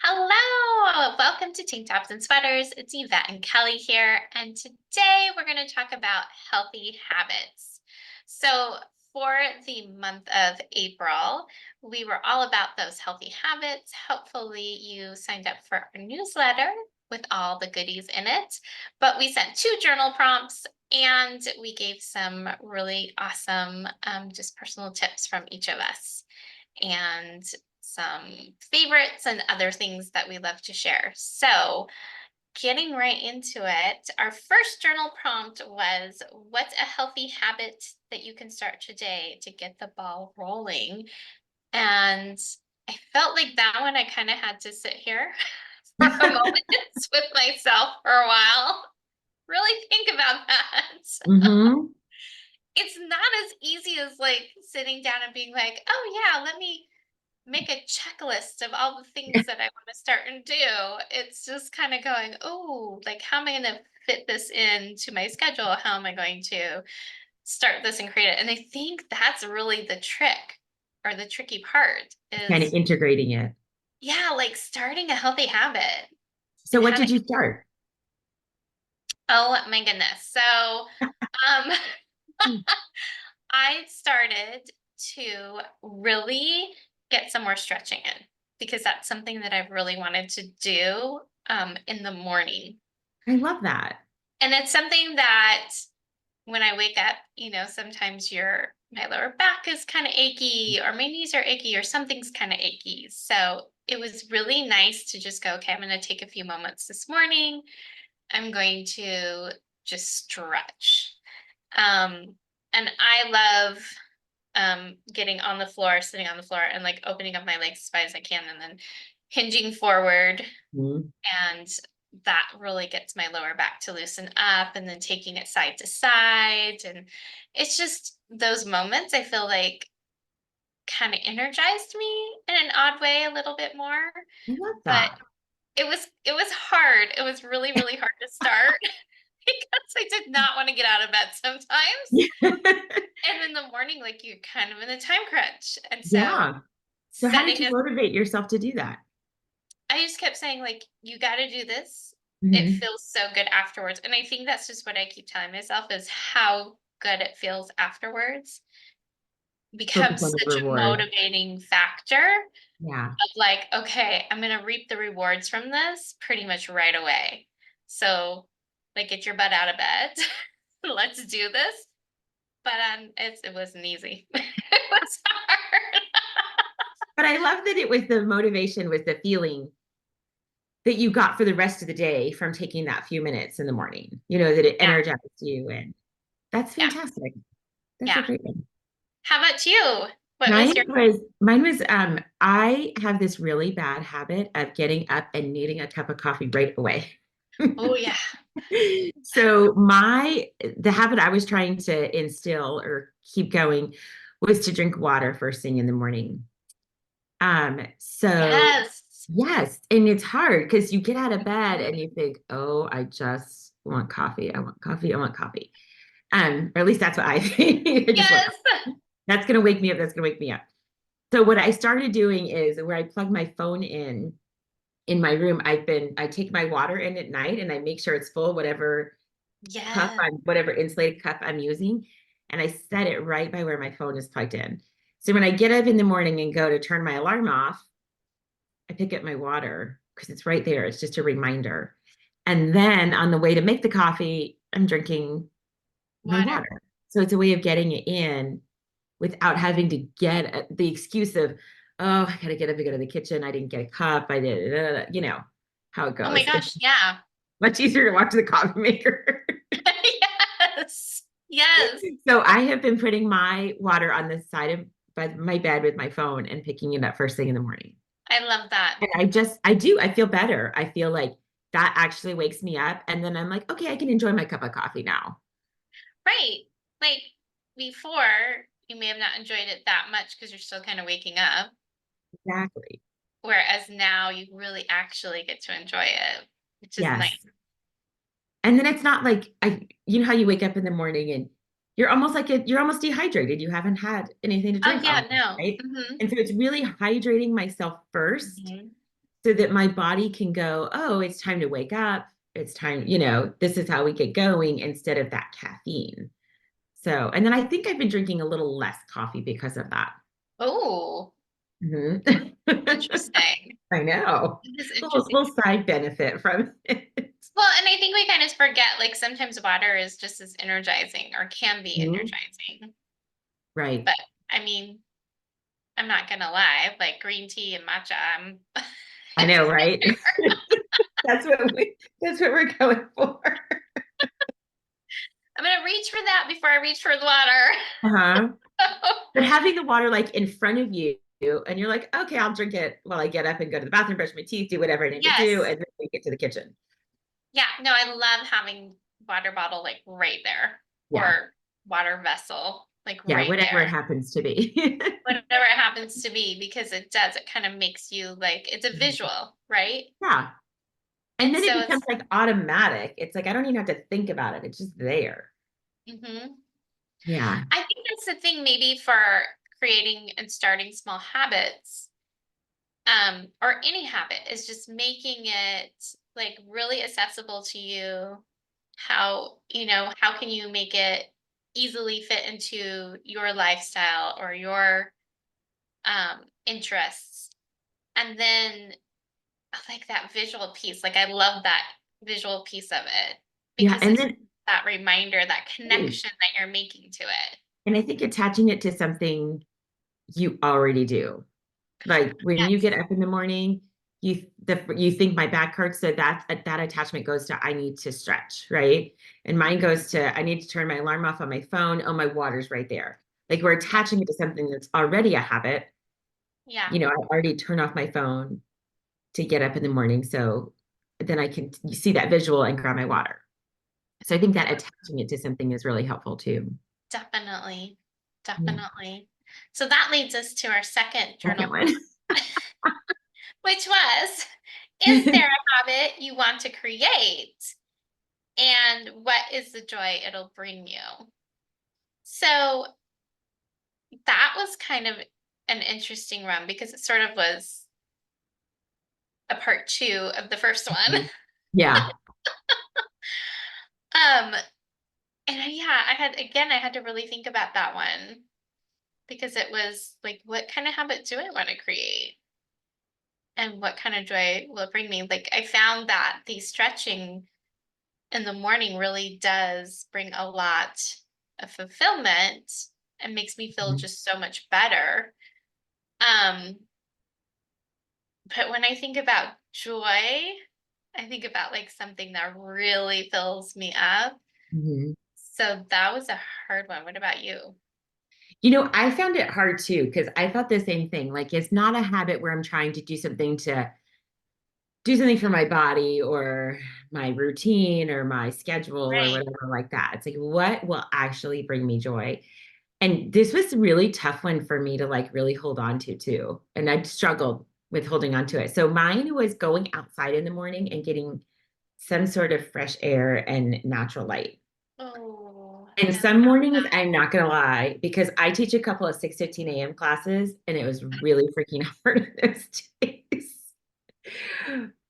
Hello, welcome to Tank Tops and Sweaters. It's Yvette and Kelly here, and today we're going to talk about healthy habits. So, for the month of April, we were all about those healthy habits. Hopefully, you signed up for our newsletter with all the goodies in it. But we sent two journal prompts and we gave some really awesome, just personal tips from each of us. And some favorites and other things that we love to share. So, getting right into it, our first journal prompt was, what's a healthy habit that you can start today to get the ball rolling? And I felt like that one I kind of had to sit here for a moment with myself for a while. Really think about that. Mm-hmm. It's not as easy as like sitting down and being like, oh yeah, let me make a checklist of all the things that I want to start and do. It's just kind of going, oh, like how am I going to fit this into my schedule? How am I going to start this and create it? And I think that's really the trick or the tricky part Kind of is, integrating it. yeah, like starting a healthy habit So and what how to, did you start? oh my goodness. So, um, Mm. I started to really get some more stretching in because that's something that I've really wanted to do in the morning. I love that. And it's something that when I wake up, sometimes my lower back is kind of achy or my knees are achy or something's kind of achy. So it was really nice to just go, okay, I'm going to take a few moments this morning. I'm going to just stretch. Um, and I love getting on the floor, sitting on the floor, and like opening up my legs as wide as I can, and then hinging forward. Mhm. And that really gets my lower back to loosen up, and then taking it side to side. And it's just those moments I feel like kind of energized me in an odd way a little bit more. I love But that. it was hard. It was really, really hard to start because I did not want to get out of bed sometimes. And in the morning, like you're kind of in a time crunch. And so Yeah. So how did setting you a motivate yourself to do that? I just kept saying, like, you got to do this. It Hmm. feels so good afterwards. And I think that's just what I keep telling myself is how good it feels afterwards Focus becomes on the such a reward. motivating factor Yeah. of like, okay, I'm going to reap the rewards from this pretty much right away. So, like, get your butt out of bed. Let's do this. But it wasn't easy. It was hard. But I love that it was the motivation was the feeling that you got for the rest of the day from taking that few minutes in the morning, that it Yeah. energized you. And that's Yeah. fantastic. That's a Yeah. great one. How about you? What Mine was your was mine was I have this really bad habit of getting up and needing a cup of coffee right away. Oh yeah. So the habit I was trying to instill or keep going was to drink water first thing in the morning. So Yes. yes, and it's hard because you get out of bed and you think, oh, I just want coffee. I want coffee. I want coffee. Or at least that's what I think. I just want Yes. coffee. That's gonna wake me up. That's gonna wake me up. So what I started doing is where I plug my phone in my room, I take my water in at night and I make sure it's full, Yes. whatever insulated cup I'm using, and I set it right by where my phone is plugged in. So when I get up in the morning and go to turn my alarm off, I pick up my water because it's right there. It's just a reminder. And then on the way to make the coffee, I'm drinking my Water. water. So it's a way of getting it in without having to get the excuse of, oh, I gotta get up and go to the kitchen. I didn't get a cup. I did, how it Oh my goes. gosh. It's Yeah. much easier to walk to the coffee maker. Yes. Yes. So I have been putting my water on the side of my bed with my phone and picking it up first thing in the morning. I love that. And I feel better. I feel like that actually wakes me up. And then I'm like, okay, I can enjoy my cup of coffee now. Right. Like before, you may have not enjoyed it that much because you're still kind of waking up. Exactly. Whereas now you really actually get to enjoy it, which is nice. Yes. And then it's not like how you wake up in the morning and you're almost dehydrated. You haven't had anything to Oh drink all yeah, day, no. right? And so it's really hydrating myself first Hmm. so that my body can go, oh, it's time to wake up. It's time, this is how we get going instead of that caffeine. So, and then I think I've been drinking a little less coffee because of that. Oh, Mhm. interesting. I know. It is Little interesting. side benefit from it. Well, and I think we kind of forget like sometimes water is just as energizing or can be Mhm. energizing. Right. But I mean, I'm not gonna lie, like green tea and matcha, I know, right? That's what we're going for. I'm gonna reach for that before I reach for the water. Uh-huh. But having the water like in front of you, and you're like, okay, I'll drink it while I get up and go to the bathroom, brush my teeth, do whatever I need to do, Yes. and then we get to the kitchen. Yeah, no, I love having water bottle like right there Yeah. or water vessel like Yeah, right whatever it there. happens to be. Whatever it happens to be, because it does, it kind of makes you like it's a visual, right? Yeah. And And then it so becomes it's like automatic. It's like I don't even have to think about it. It's just there. mhm. Yeah. I think that's the thing maybe for creating and starting small habits, or any habit is just making it like really accessible to you. How can you make it easily fit into your lifestyle or your interests? And then like that visual piece, like I love that visual piece of it Yeah. because And it's then that reminder, that right. connection that you're making to it. And I think attaching it to something you already do. Like when you get Yes. up in the morning, you think my back hurts, so that attachment goes to I need to stretch, right? And mine Mhm. goes to I need to turn my alarm off on my phone. Oh, my water's right there. Like we're Yeah. attaching it to something that's already a habit. Yeah. I already turn off my phone to get up in the morning, so then I can you see that visual and grab my water. So I think that attaching it to something is really helpful too. Definitely. Yeah, Definitely. So that leads us to our second second journal, one. which was, is there a habit you want to create? And what is the joy it'll bring you? So that was kind of an interesting run because it sort of was a part two of the first one. Yeah. Um, yeah, I had to really think about that one because it was like, what kind of habit do I want to create? And what kind of joy will it bring me? Like I found that the stretching in the morning really does bring a lot of fulfillment and makes me feel just so much better. Um, but when I think about joy, I think about like something that really fills me up. Mhm. So that was a hard one. What about you? I found it hard too because I thought the same thing. Like, it's not a habit where I'm trying to do something for my body or my routine or my schedule or Right. whatever like that. It's like, what will actually bring me joy? And this was a really tough one for me to like really hold on to too. And I struggled with holding on to it. So mine was going outside in the morning and getting some sort of fresh air and natural light. Oh, And I some love mornings, that. I'm not gonna lie, because I teach a couple of 6:15 a.m. classes, and it was really freaking hard those days.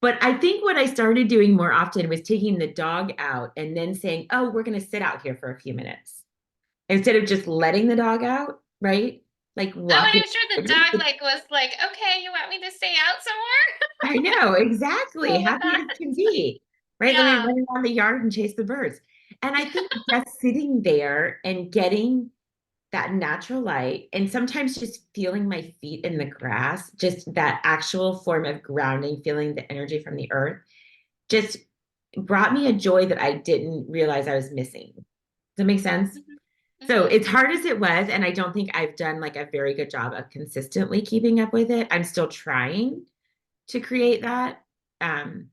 But I think what I started doing more often was taking the dog out and then saying, "Oh, we're gonna sit out here for a few minutes," instead of just letting the dog out, right? Like Oh, and walking. I'm sure the dog like was like, okay, you want me to stay out somewhere? I know, exactly. Cool with Happy that. as can be, right? Let me Yeah. run around the yard and chase the birds. And I think just sitting there and getting that natural light and sometimes just feeling my feet in the grass, just that actual form of grounding, feeling the energy from the earth, just brought me a joy that I didn't realize I was missing. Does that make sense? Mhm. So, Mhm. as hard as it was, and I don't think I've done like a very good job of consistently keeping up with it, I'm still trying to create that. Um,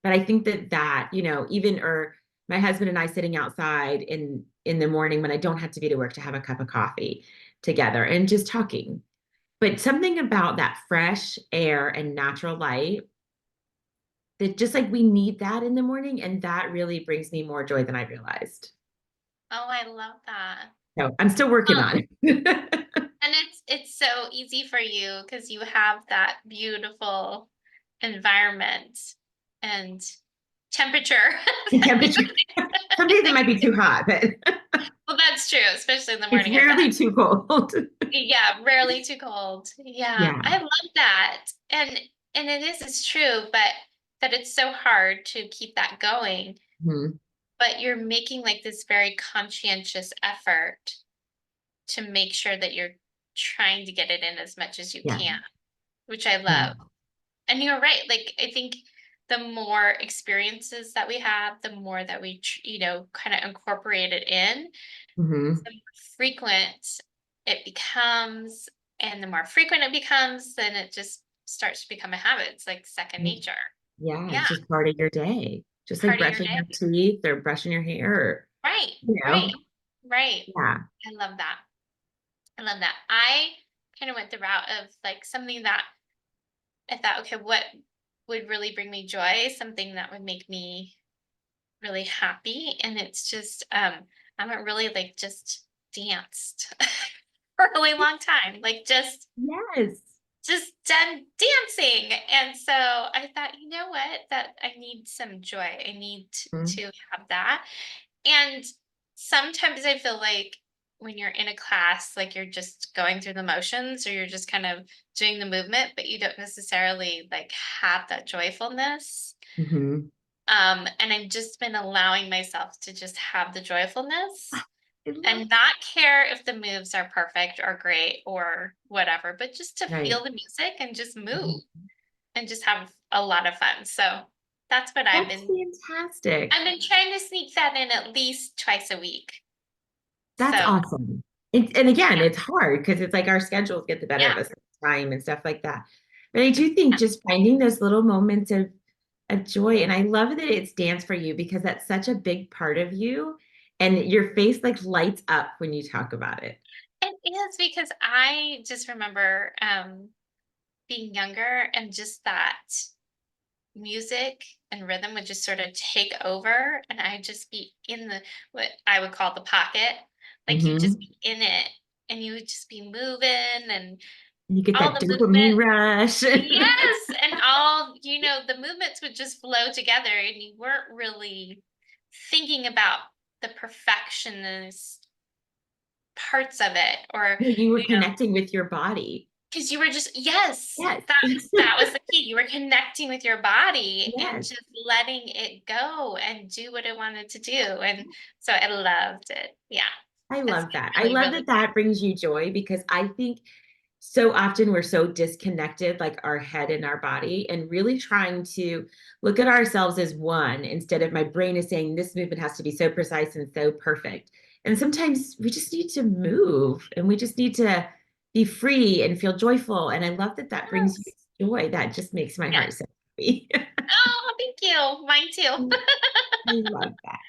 but I think even or my husband and I sitting outside in the morning when I don't have to be to work to have a cup of coffee together and just talking. But something about that fresh air and natural light that just like we need that in the morning, and that really brings me more joy than I realized. Oh, I love that. So I'm still working Well, on it. and it's so easy for you because you have that beautiful environment and temperature. And temperature. Some days it might be too hot, but Well, that's true, especially in the it's morning, I bet. rarely too cold. Yeah, rarely too cold. Yeah, Yeah. I love that. And it's true, but that it's so hard to keep that going. Mhm. But you're making like this very conscientious effort to make sure that you're trying to get it in as much as you Yeah. can, which I Yeah. love. And you're right. Like, I think the more experiences that we have, the more that we, kind of incorporate it in, Hmm. the more frequent it becomes. And the more frequent it becomes, then it just starts to become a habit. It's like second nature. Yeah, Yeah. it's just part of your day. Just like Part of your brushing your day. teeth or brushing your hair or, Right. you know, Right. Right. yeah. I love that. I love that. I kind of went the route of like something that I thought, okay, what would really bring me joy? Something that would make me really happy. And it's just, I haven't really like just danced for a really long time. Like Yes. just done dancing. And so I thought, you know what? That I need some joy. I need Mhm. to have that. And sometimes I feel like when you're in a class, like you're just going through the motions or you're just kind of doing the movement, but you don't necessarily like have that joyfulness. Mhm. And I've just been allowing myself to just have the joyfulness I love and that. not care if the moves are perfect or great or whatever, but just to Right. feel the music and just move Mhm. and just have a lot of fun. So that's what That's fantastic. I've been trying to sneak that in at least twice a week. That's So awesome. And again, yeah, it's hard because it's like our schedules get the better yeah, of us at time and stuff like that. But I do think just finding those little moments of joy, and I love that it's dance for you because that's such a big part of you, and your face like lights up when you talk about it. it is because I just remember being younger and just that music and rhythm would just sort of take over and I'd just be in the what I would call the pocket. Like you'd just Hmm. be in it and you would just be moving and You get all that the movement. dopamine rush. Yes, and all, the movements would just flow together and you weren't really thinking about the perfectionist parts of it or You were you know connecting with your body. because you were just yes, Yes. that was the key. You were connecting with your body and Yes. just letting it go and do what it wanted to do, and so I loved it. Yeah, I it's love been that. I really, love really that that brings you joy because I think so often we're so disconnected, like our head and our body, and really trying to look at ourselves as one instead of my brain is saying this movement has to be so precise and so perfect. And sometimes we just need to move and we just need to be free and feel joyful. And I love that that brings you yes, joy. That just makes my yes. heart so happy. Oh, thank you. Mine too. I love that.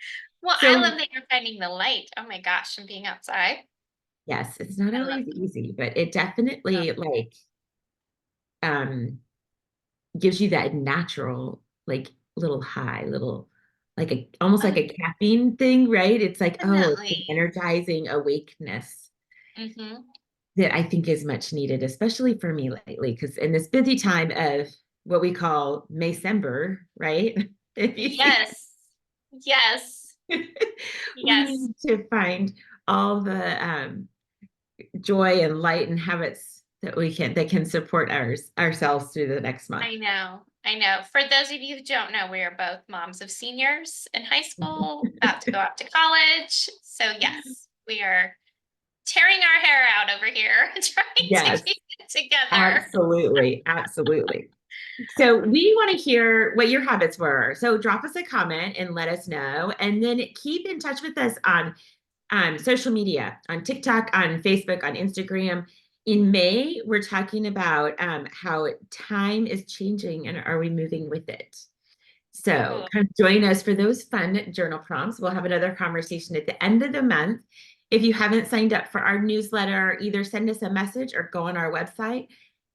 Well, I So, love that you're finding the light. Oh my gosh, and being outside. yes, it's not I love always easy, but it that. definitely like um gives you that natural like little high little like a almost like Oh, a caffeine thing, right? It's like, oh, it's an definitely. energizing awakeness Hmm. that I think is much needed, especially for me lately, because in this busy time of what we call Maycember, right? If you see Yes. Yes. we Yes. need to find all the joy and light and habits that we can that can support ourselves through the next month. I know. I know. For those of you who don't know, we are both moms of seniors in high school, about to go out to college. So, yes, we are tearing our hair out over here, trying to Yes. keep it together. Absolutely. Absolutely. So we want to hear what your habits were. So drop us a comment and let us know. And then keep in touch with us on social media, on TikTok, on Facebook, on Instagram. In May, we're talking about how time is changing and are we moving with it? So Ooh, come join us for those fun journal prompts. We'll have another conversation at the end of the month. If you haven't signed up for our newsletter, either send us a message or go on our website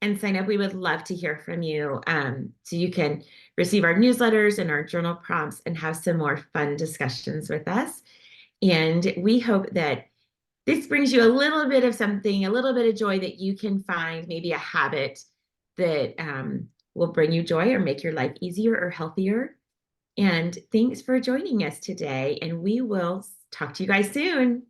and sign up. We would love to hear from you. So you can receive our newsletters and our journal prompts and have some more fun discussions with us. And we hope that this brings you a little bit of something, a little bit of joy that you can find, maybe a habit that will bring you joy or make your life easier or healthier. And thanks for joining us today. And we will talk to you guys soon.